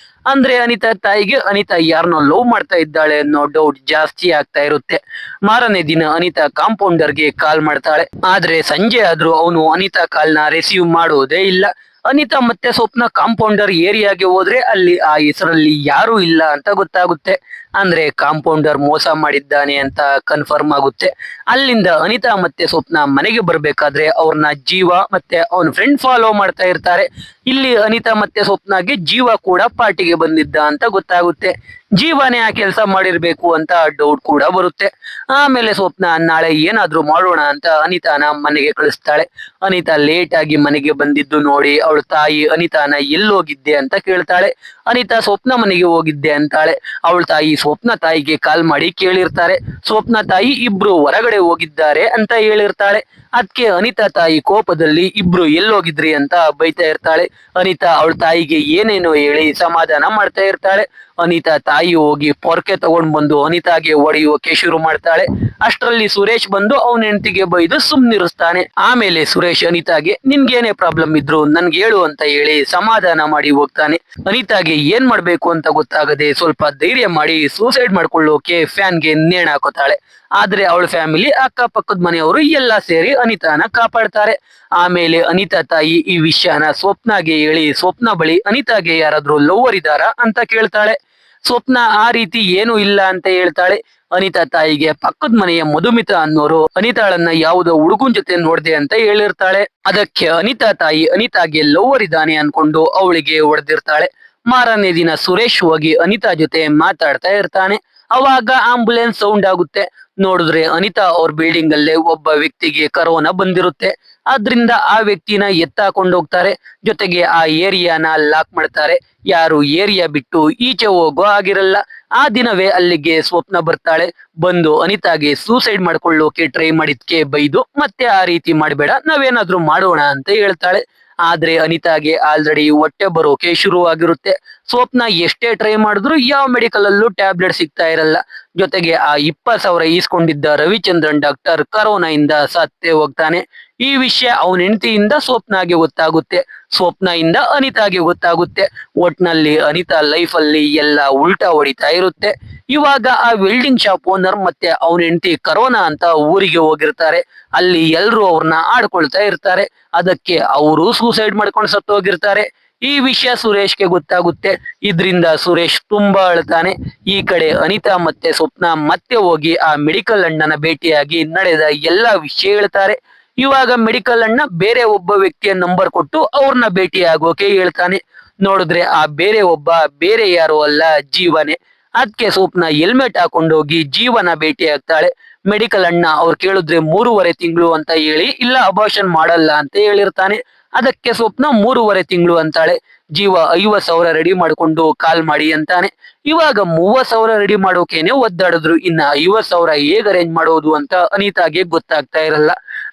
ಅಂದ್ರೆ ಅನಿತಾ ತಾಯಿಗೆ ಅನಿತಾ ಯಾರನ್ನೋ ಲವ್ ಮಾಡ್ತಾ ಇದ್ದಾಳೆ ಅನ್ನೋ ಡೌಟ್ ಜಾಸ್ತಿ ಆಗ್ತಾ ಇರುತ್ತೆ. ಮಾರನೇ ದಿನ ಅನಿತಾ ಕಾಂಪೌಂಡರ್ಗೆ ಕಾಲ್ ಮಾಡ್ತಾಳೆ. ಆದ್ರೆ ಸಂಜೆ ಆದ್ರೂ ಅವನು ಅನಿತಾ ಕಾಲ್ನ ರಿಸೀವ್ ಮಾಡೋದೇ ಇಲ್ಲ. ಅನಿತಾ ಮತ್ತೆ ಸ್ವಪ್ನ ಕಾಂಪೌಂಡರ್ ಏರಿಯಾಗೆ ಹೋದ್ರೆ ಅಲ್ಲಿ ಆ ಹೆಸರಲ್ಲಿ ಯಾರು ಇಲ್ಲ ಅಂತ ಗೊತ್ತಾಗುತ್ತೆ. ಅಂದ್ರೆ ಕಾಂಪೌಂಡರ್ ಮೋಸ ಮಾಡಿದ್ದಾನೆ ಅಂತ ಕನ್ಫರ್ಮ್ ಆಗುತ್ತೆ. ಅಲ್ಲಿಂದ ಅನಿತಾ ಮತ್ತೆ ಸ್ವಪ್ನ ಮನೆಗೆ ಬರ್ಬೇಕಾದ್ರೆ ಅವ್ರನ್ನ ಜೀವ ಮತ್ತೆ ಅವನ ಫ್ರೆಂಡ್ ಫಾಲೋ ಮಾಡ್ತಾ ಇರ್ತಾರೆ. ಇಲ್ಲಿ ಅನಿತಾ ಮತ್ತೆ ಸ್ವಪ್ನಗೆ ಜೀವ ಕೂಡ ಪಾರ್ಟಿಗೆ ಬಂದಿದ್ದ ಅಂತ ಗೊತ್ತಾಗುತ್ತೆ. ಜೀವನೇ ಆ ಕೆಲಸ ಮಾಡಿರ್ಬೇಕು ಅಂತ ಡೌಟ್ ಕೂಡ ಬರುತ್ತೆ. ಆಮೇಲೆ ಸ್ವಪ್ನ ನಾಳೆ ಏನಾದ್ರೂ ಮಾಡೋಣ ಅಂತ ಅನಿತಾನ ಮನೆಗೆ ಕಳಿಸ್ತಾಳೆ. ಅನಿತಾ ಲೇಟ್ ಆಗಿ ಮನೆಗೆ ಬಂದಿದ್ದು ನೋಡಿ ಅವಳ ತಾಯಿ ಅನಿತಾನ ಎಲ್ಲೋಗಿದ್ದೆ ಅಂತ ಕೇಳ್ತಾಳೆ. ಅನಿತಾ ಸ್ವಪ್ನ ಮನೆಗೆ ಹೋಗಿದ್ದೆ ಅಂತಾಳೆ. ಅವಳ ತಾಯಿ ಸ್ವಪ್ನ ತಾಯಿಗೆ ಕಾಲ್ ಮಾಡಿ ಕೇಳಿರ್ತಾರೆ. ಸ್ವಪ್ನ ತಾಯಿ ಇಬ್ರು ಹೊರಗಡೆ ಹೋಗಿದ್ದಾರೆ ಅಂತ ಹೇಳಿರ್ತಾಳೆ. ಅದಕ್ಕೆ ಅನಿತಾ ತಾಯಿ ಕೋಪದಲ್ಲಿ ಇಬ್ರು ಎಲ್ಲೋಗಿದ್ರಿ ಅಂತ ಬೈತಾ ಇರ್ತಾಳೆ. ಅನಿತಾ ಅವಳ ತಾಯಿಗೆ ಏನೇನೋ ಹೇಳಿ ಸಮಾಧಾನ ಮಾಡ್ತಾ ಇರ್ತಾಳೆ. ಅನಿತಾ ತಾಯಿ ಹೋಗಿ ಪೊರ್ಕೆ ತಗೊಂಡ್ ಬಂದು ಅನಿತಾಗೆ ಹೊಡೆಯೋಕೆ ಶುರು ಮಾಡ್ತಾಳೆ. ಅಷ್ಟರಲ್ಲಿ ಸುರೇಶ್ ಬಂದು ಅವನ ಹೆಂಡತಿಗೆ ಬೈದು ಸುಮ್ನಿರಿಸ್ತಾನೆ. ಆಮೇಲೆ ಸುರೇಶ್ ಅನಿತಾಗೆ ನಿನ್ಗೇನೇ ಪ್ರಾಬ್ಲಮ್ ಇದ್ರು ನನ್ಗೆ ಹೇಳು ಅಂತ ಹೇಳಿ ಸಮಾಧಾನ ಮಾಡಿ ಹೋಗ್ತಾನೆ. ಅನಿತಾಗೆ ಏನ್ ಮಾಡ್ಬೇಕು ಅಂತ ಗೊತ್ತಾಗದೆ ಸ್ವಲ್ಪ ಧೈರ್ಯ ಮಾಡಿ ಸೂಸೈಡ್ ಮಾಡ್ಕೊಳ್ಳೋಕೆ ಫ್ಯಾನ್ಗೆ ನೇಣ್ ಹಾಕೋತಾಳೆ. ಆದ್ರೆ ಅವಳ ಫ್ಯಾಮಿಲಿ ಅಕ್ಕಪಕ್ಕದ ಮನೆಯವರು ಎಲ್ಲ ಸೇರಿ ಅನಿತಾನ ಕಾಪಾಡ್ತಾರೆ. ಆಮೇಲೆ ಅನಿತಾ ತಾಯಿ ಈ ವಿಷಯನ ಸ್ವಪ್ನಾಗೆ ಹೇಳಿ ಸ್ವಪ್ನ ಬಳಿ ಅನಿತಾಗೆ ಯಾರಾದ್ರೂ ಲವ್ವರ್ ಇದಾರಾ ಅಂತ ಕೇಳ್ತಾಳೆ. ಸ್ವಪ್ನ ಆ ರೀತಿ ಏನು ಇಲ್ಲ ಅಂತ ಹೇಳ್ತಾಳೆ. ಅನಿತಾ ತಾಯಿಗೆ ಪಕ್ಕದ ಮನೆಯ ಮಧುಮಿತಾ ಅನ್ನೋರು ಅನಿತಾಳನ್ನ ಯಾವುದೋ ಹುಡುಗನ್ ಜೊತೆ ನೋಡ್ದೆ ಅಂತ ಹೇಳಿರ್ತಾಳೆ. ಅದಕ್ಕೆ ಅನಿತಾ ತಾಯಿ ಅನಿತಾಗೆ ಲವ್ವರ್ ಇದ್ದಾನೆ ಅನ್ಕೊಂಡು ಅವಳಿಗೆ ಹೊಡೆದಿರ್ತಾಳೆ. ಮಾರನೇ ದಿನ ಸುರೇಶ್ ಹೋಗಿ ಅನಿತಾ ಜೊತೆ ಮಾತಾಡ್ತಾ ಇರ್ತಾನೆ. ಅವಾಗ ಆಂಬುಲೆನ್ಸ್ ಸೌಂಡ್ ಆಗುತ್ತೆ. ನೋಡಿದ್ರೆ ಅನಿತಾ ಅವ್ರ ಬಿಲ್ಡಿಂಗ್ ಅಲ್ಲೇ ಒಬ್ಬ ವ್ಯಕ್ತಿಗೆ ಕರೋನಾ ಬಂದಿರುತ್ತೆ. ಆದ್ರಿಂದ ಆ ವ್ಯಕ್ತಿನ ಎತ್ತಾಕೊಂಡು ಹೋಗ್ತಾರೆ. ಜೊತೆಗೆ ಆ ಏರಿಯಾನ ಲಾಕ್ ಮಾಡ್ತಾರೆ. ಯಾರು ಏರಿಯಾ ಬಿಟ್ಟು ಈಚೆ ಹೋಗೋ ಆಗಿರಲ್ಲ. ಆ ದಿನವೇ ಅಲ್ಲಿಗೆ ಸ್ವಪ್ನ ಬರ್ತಾಳೆ. ಬಂದು ಅನಿತಾಗೆ ಸೂಸೈಡ್ ಮಾಡ್ಕೊಳ್ಳೋಕೆ ಟ್ರೈ ಮಾಡಿದ್ಕೆ ಬೈದು ಮತ್ತೆ ಆ ರೀತಿ ಮಾಡ್ಬೇಡ, ನಾವೇನಾದ್ರೂ ಮಾಡೋಣ ಅಂತ ಹೇಳ್ತಾಳೆ. ಆದ್ರೆ ಅನಿತಾಗೆ ಆಲ್ರೆಡಿ ಹೊಟ್ಟೆ ಬರೋಕೆ ಶುರು ಆಗಿರುತ್ತೆ. ಸ್ವಪ್ನ ಎಷ್ಟೇ ಟ್ರೈ ಮಾಡಿದ್ರು ಯಾವ ಮೆಡಿಕಲ್ ಅಲ್ಲೂ ಟ್ಯಾಬ್ಲೆಟ್ ಸಿಗ್ತಾ ಇರಲ್ಲ. ಜೊತೆಗೆ ಆ 20,000 ಈಸ್ಕೊಂಡಿದ್ದ ರವಿಚಂದ್ರನ್ ಡಾಕ್ಟರ್ ಕರೋನಾ ಇಂದ ಸತ್ತೇ ಹೋಗ್ತಾನೆ. ಈ ವಿಷಯ ಅವನ ಹೆಂಡತಿಯಿಂದ ಸ್ವಪ್ನಾಗೆ ಗೊತ್ತಾಗುತ್ತೆ. ಸ್ವಪ್ನ ಇಂದ ಅನಿತಾಗೆ ಗೊತ್ತಾಗುತ್ತೆ. ಒಟ್ನಲ್ಲಿ ಅನಿತಾ ಲೈಫ್ ಅಲ್ಲಿ ಎಲ್ಲ ಉಲ್ಟಾ ಹೊಡಿತಾ ಇರುತ್ತೆ. ಇವಾಗ ಆ ವೆಲ್ಡಿಂಗ್ ಶಾಪ್ ಓನರ್ ಮತ್ತೆ ಅವನ ಹೆಂಡತಿ ಕರೋನಾ ಅಂತ ಊರಿಗೆ ಹೋಗಿರ್ತಾರೆ. ಅಲ್ಲಿ ಎಲ್ರು ಅವ್ರನ್ನ ಆಡ್ಕೊಳ್ತಾ ಇರ್ತಾರೆ. ಅದಕ್ಕೆ ಅವರು ಸೂಸೈಡ್ ಮಾಡ್ಕೊಂಡು ಸತ್ತೋಗಿರ್ತಾರೆ. ಈ ವಿಷಯ ಸುರೇಶ್ಗೆ ಗೊತ್ತಾಗುತ್ತೆ. ಇದ್ರಿಂದ ಸುರೇಶ್ ತುಂಬಾ ಅಳ್ತಾನೆ. ಈ ಕಡೆ ಅನಿತಾ ಮತ್ತೆ ಸ್ವಪ್ನ ಮತ್ತೆ ಹೋಗಿ ಆ ಮೆಡಿಕಲ್ ಅಣ್ಣನ ಭೇಟಿಯಾಗಿ ನಡೆದ ಎಲ್ಲಾ ವಿಷಯ ಹೇಳ್ತಾರೆ. ಇವಾಗ ಮೆಡಿಕಲ್ ಅಣ್ಣ ಬೇರೆ ಒಬ್ಬ ವ್ಯಕ್ತಿಯ ನಂಬರ್ ಕೊಟ್ಟು ಅವ್ರನ್ನ ಭೇಟಿ ಆಗೋಕೆ ಹೇಳ್ತಾನೆ. ನೋಡಿದ್ರೆ ಆ ಬೇರೆ ಯಾರು ಅಲ್ಲ, ಜೀವನೇ. ಅದಕ್ಕೆ ಸ್ವಪ್ನ ಹೆಲ್ಮೆಟ್ ಹಾಕೊಂಡೋಗಿ ಜೀವನ ಭೇಟಿ ಆಗ್ತಾಳೆ. ಮೆಡಿಕಲ್ ಅಣ್ಣ ಅವ್ರು ಕೇಳಿದ್ರೆ 3.5 ತಿಂಗಳು ಅಂತ ಹೇಳಿ ಇಲ್ಲ ಅಬಾರ್ಷನ್ ಮಾಡಲ್ಲ ಅಂತ ಹೇಳಿರ್ತಾನೆ. ಅದಕ್ಕೆ ಸ್ವಪ್ನ 3.5 ತಿಂಗಳು ಅಂತಾಳೆ. ಜೀವ 50,000 ರೆಡಿ ಮಾಡ್ಕೊಂಡು ಕಾಲ್ ಮಾಡಿ ಅಂತಾನೆ. ಇವಾಗ 30,000 ರೆಡಿ ಮಾಡೋಕೇನೆ ಒದ್ದಾಡಿದ್ರು. ಇನ್ನ 50,000 ಹೇಗ್ ಅರೇಂಜ್ ಮಾಡೋದು ಅಂತ ಅನಿತಾಗೆ ಗೊತ್ತಾಗ್ತಾ ಇರಲ್ಲ.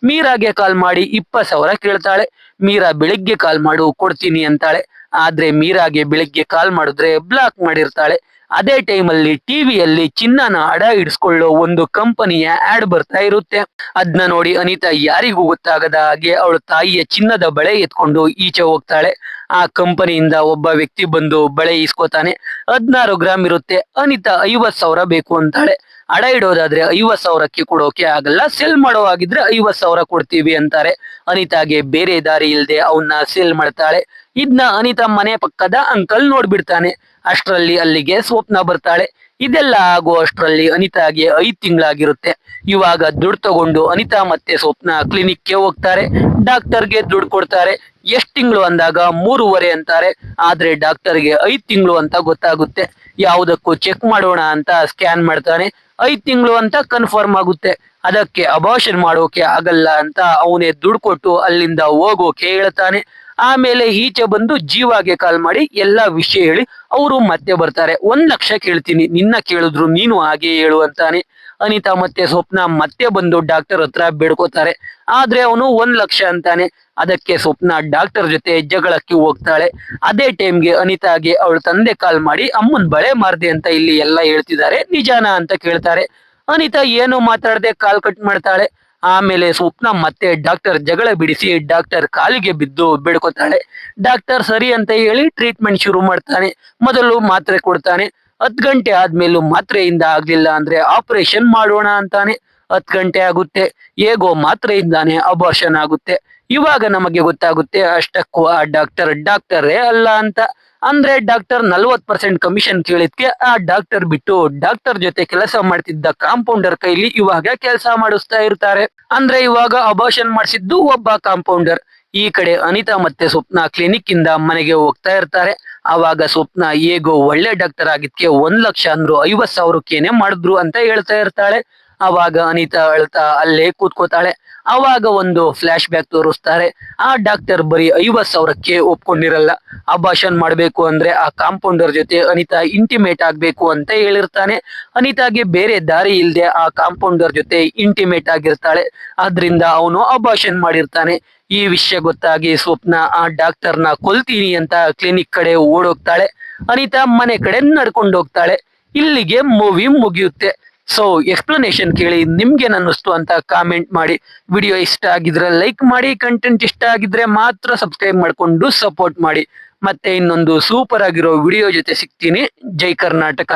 ಮೀರಾಗೆ ಕಾಲ್ ಮಾಡಿ 20,000 ಕೇಳ್ತಾಳೆ. ಮೀರಾ ಬೆಳಿಗ್ಗೆ ಕಾಲ್ ಮಾಡು ಕೊಡ್ತೀನಿ ಅಂತಾಳೆ. ಆದ್ರೆ ಮೀರಾಗೆ ಬೆಳಿಗ್ಗೆ ಕಾಲ್ ಮಾಡಿದ್ರೆ ಬ್ಲಾಕ್ ಮಾಡಿರ್ತಾಳೆ. ಅದೇ ಟೈಮಲ್ಲಿ ಟಿವಿಯಲ್ಲಿ ಚಿನ್ನನ ಅಡ ಇಡಿಸ್ಕೊಳ್ಳೋ ಒಂದು ಕಂಪನಿಯ ಆಡ್ ಬರ್ತಾ ಇರುತ್ತೆ. ಅದನ್ನ ನೋಡಿ ಅನಿತಾ ಯಾರಿಗೂ ಗೊತ್ತಾಗದ ಹಾಗೆ ಅವಳ ತಾಯಿಯ ಚಿನ್ನದ ಬಳೆ ಎತ್ಕೊಂಡು ಈಚೆ ಹೋಗ್ತಾಳೆ. ಆ ಕಂಪನಿಯಿಂದ ಒಬ್ಬ ವ್ಯಕ್ತಿ ಬಂದು ಬಳೆ ಇಸ್ಕೋತಾನೆ. 16 ಗ್ರಾಮ್ ಇರುತ್ತೆ. ಅನಿತಾ 50,000 ಬೇಕು ಅಂತಾಳೆ. ಅಡ ಇಡೋದಾದ್ರೆ 50,000ಕ್ಕೆ ಕೊಡೋಕೆ ಆಗಲ್ಲ, ಸೆಲ್ ಮಾಡೋ ಹಾಗಿದ್ರೆ 50,000 ಕೊಡ್ತೀವಿ ಅಂತಾರೆ. ಅನಿತಾಗೆ ಬೇರೆ ದಾರಿ ಇಲ್ಲದೆ ಅವನ್ನ ಸೇಲ್ ಮಾಡ್ತಾಳೆ. ಇದನ್ನ ಅನಿತಾ ಮನೆ ಪಕ್ಕದ ಅಂಕಲ್ ನೋಡ್ಬಿಡ್ತಾನೆ. ಅಷ್ಟರಲ್ಲಿ ಅಲ್ಲಿಗೆ ಸ್ವಪ್ನ ಬರ್ತಾಳೆ. ಇದೆಲ್ಲ ಆಗೋ ಅಷ್ಟರಲ್ಲಿ ಅನಿತಾಗೆ 5 ತಿಂಗಳಾಗಿರುತ್ತೆ. ಇವಾಗ ದುಡ್ಡು ತಗೊಂಡು ಅನಿತಾ ಮತ್ತೆ ಸ್ವಪ್ನ ಕ್ಲಿನಿಕ್ಗೆ ಹೋಗ್ತಾರೆ. ಡಾಕ್ಟರ್ಗೆ ದುಡ್ಡು ಕೊಡ್ತಾರೆ. ಎಷ್ಟ್ ತಿಂಗಳು ಅಂದಾಗ 3.5 ಅಂತಾರೆ. ಆದ್ರೆ ಡಾಕ್ಟರ್ಗೆ 5 ತಿಂಗಳು ಅಂತ ಗೊತ್ತಾಗುತ್ತೆ. ಯಾವುದಕ್ಕೂ ಚೆಕ್ ಮಾಡೋಣ ಅಂತ ಸ್ಕ್ಯಾನ್ ಮಾಡ್ತಾನೆ. 5 ತಿಂಗಳು ಅಂತ ಕನ್ಫರ್ಮ್ ಆಗುತ್ತೆ. ಅದಕ್ಕೆ ಅಬಾರ್ಷನ್ ಮಾಡೋಕೆ ಆಗಲ್ಲ ಅಂತ ಅವನೇ ದುಡ್ಡು ಕೊಟ್ಟು ಅಲ್ಲಿಂದ ಹೋಗೋಕೆ ಹೇಳ್ತಾನೆ. ಆಮೇಲೆ ಈಚೆ ಬಂದು ಜೀವಾಗೆ ಕಾಲ್ ಮಾಡಿ ಎಲ್ಲಾ ವಿಷಯ ಹೇಳಿ ಅವರು ಮತ್ತೆ ಬರ್ತಾರೆ. 1 ಲಕ್ಷ ಕೇಳ್ತೀನಿ, ನಿನ್ನ ಕೇಳಿದ್ರು ನೀನು ಹಾಗೆ ಹೇಳು ಅಂತಾನೆ. ಅನಿತಾ ಮತ್ತೆ ಸ್ವಪ್ನ ಮತ್ತೆ ಬಂದು ಡಾಕ್ಟರ್ ಹತ್ರ ಬೇಡ್ಕೋತಾರೆ. ಆದ್ರೆ ಅವನು 1 ಲಕ್ಷ ಅಂತಾನೆ. ಅದಕ್ಕೆ ಸ್ವಪ್ನ ಡಾಕ್ಟರ್ ಜೊತೆ ಜಗಳಕ್ಕೆ ಹೋಗ್ತಾಳೆ. ಅದೇ ಟೈಮ್ಗೆ ಅನಿತಾಗೆ ಅವಳ ತಂದೆ ಕಾಲ್ ಮಾಡಿ ಅಮ್ಮನ್ ಬಳೆ ಮಾರ್ದೆ ಅಂತ ಇಲ್ಲಿ ಎಲ್ಲ ಹೇಳ್ತಿದ್ದಾರೆ, ನಿಜಾನ ಅಂತ ಕೇಳ್ತಾರೆ. ಅನಿತಾ ಏನು ಮಾತಾಡದೆ ಕಾಲ್ ಕಟ್ ಮಾಡ್ತಾಳೆ. ಆಮೇಲೆ ಸ್ವಪ್ನ ಮತ್ತೆ ಡಾಕ್ಟರ್ ಜಗಳ ಬಿಡಿಸಿ ಡಾಕ್ಟರ್ ಕಾಲಿಗೆ ಬಿದ್ದು ಬೇಡ್ಕೋತಾಳೆ. ಡಾಕ್ಟರ್ ಸರಿ ಅಂತ ಹೇಳಿ ಟ್ರೀಟ್ಮೆಂಟ್ ಶುರು ಮಾಡ್ತಾನೆ. ಮೊದಲು ಮಾತ್ರೆ ಕೊಡ್ತಾನೆ. 10 ಗಂಟೆ ಆದ್ಮೇಲೂ ಮಾತ್ರೆಯಿಂದ ಆಗ್ಲಿಲ್ಲ ಅಂದ್ರೆ ಆಪರೇಷನ್ ಮಾಡೋಣ ಅಂತಾನೆ. 10 ಗಂಟೆ ಆಗುತ್ತೆ. ಹೇಗೋ ಮಾತ್ರೆಯಿಂದಾನೆ ಅಬಾರ್ಷನ್ ಆಗುತ್ತೆ. ಇವಾಗ ನಮಗೆ ಗೊತ್ತಾಗುತ್ತೆ ಅಷ್ಟಕ್ಕೂ ಆ ಡಾಕ್ಟರೇ ಅಲ್ಲ ಅಂತ. ಅಂದ್ರೆ ಡಾಕ್ಟರ್ 40% ಕಮಿಷನ್ ಕೇಳಿದ್ಕೆ ಆ ಡಾಕ್ಟರ್ ಬಿಟ್ಟು ಡಾಕ್ಟರ್ ಜೊತೆ ಕೆಲಸ ಮಾಡ್ತಿದ್ದ ಕಾಂಪೌಂಡರ್ ಕೈಲಿ ಇವಾಗ ಕೆಲಸ ಮಾಡಿಸ್ತಾ ಇರ್ತಾರೆ. ಅಂದ್ರೆ ಇವಾಗ ಅಬಾರ್ಷನ್ ಮಾಡಿಸಿದ್ದು ಒಬ್ಬ ಕಾಂಪೌಂಡರ್. ಈ ಕಡೆ ಅನಿತಾ ಮತ್ತೆ ಸ್ವಪ್ನ ಕ್ಲಿನಿಕ್ ಇಂದ ಮನೆಗೆ ಹೋಗ್ತಾ ಇರ್ತಾರೆ. ಅವಾಗ ಸ್ವಪ್ನ ಹೇಗೋ ಒಳ್ಳೆ ಡಾಕ್ಟರ್ ಆಗಿದ್ಕೆ 1 ಲಕ್ಷ ಅಂದ್ರು 50,000ಕ್ಕೇನೆ ಮಾಡಿದ್ರು ಅಂತ ಹೇಳ್ತಾ ಇರ್ತಾಳೆ. ಅವಾಗ ಅನಿತಾ ಅಳ್ತಾ ಅಲ್ಲೇ ಕೂತ್ಕೋತಾಳೆ. ಅವಾಗ ಒಂದು ಫ್ಲಾಶ್ ಬ್ಯಾಕ್ ತೋರಿಸ್ತಾರೆ. ಆ ಡಾಕ್ಟರ್ ಬರೀ 50,000ಕ್ಕೆ ಒಪ್ಕೊಂಡಿರಲ್ಲ. ಅಬಾರ್ಷನ್ ಮಾಡ್ಬೇಕು ಅಂದ್ರೆ ಆ ಕಾಂಪೌಂಡರ್ ಜೊತೆ ಅನಿತಾ ಇಂಟಿಮೇಟ್ ಆಗ್ಬೇಕು ಅಂತ ಹೇಳಿರ್ತಾನೆ. ಅನಿತಾಗೆ ಬೇರೆ ದಾರಿ ಇಲ್ಲದೆ ಆ ಕಾಂಪೌಂಡರ್ ಜೊತೆ ಇಂಟಿಮೇಟ್ ಆಗಿರ್ತಾಳೆ. ಆದ್ರಿಂದ ಅವನು ಅಬಾರ್ಷನ್ ಮಾಡಿರ್ತಾನೆ. ಈ ವಿಷಯ ಗೊತ್ತಾಗಿ ಸ್ವಪ್ನ ಆ ಡಾಕ್ಟರ್ನ ಕೊಲ್ತೀನಿ ಅಂತ ಕ್ಲಿನಿಕ್ ಕಡೆ ಓಡೋಗ್ತಾಳೆ. ಅನಿತಾ ಮನೆ ಕಡೆ ನಡ್ಕೊಂಡು ಹೋಗ್ತಾಳೆ. ಇಲ್ಲಿಗೆ ಮೂವಿ ಮುಗಿಯುತ್ತೆ. ಸೊ ಎಕ್ಸ್ಪ್ಲನೇಷನ್ ಕೇಳಿ ನಿಮ್ಗೆ ಅನ್ನಿಸ್ತು ಅಂತ ಕಾಮೆಂಟ್ ಮಾಡಿ. ವಿಡಿಯೋ ಇಷ್ಟ ಆಗಿದ್ರೆ ಲೈಕ್ ಮಾಡಿ. ಕಂಟೆಂಟ್ ಇಷ್ಟ ಆಗಿದ್ರೆ ಮಾತ್ರ ಸಬ್ಸ್ಕ್ರೈಬ್ ಮಾಡ್ಕೊಂಡು ಸಪೋರ್ಟ್ ಮಾಡಿ. ಮತ್ತೆ ಇನ್ನೊಂದು ಸೂಪರ್ ಆಗಿರೋ ವಿಡಿಯೋ ಜೊತೆ ಸಿಗ್ತೀನಿ. ಜೈ ಕರ್ನಾಟಕ.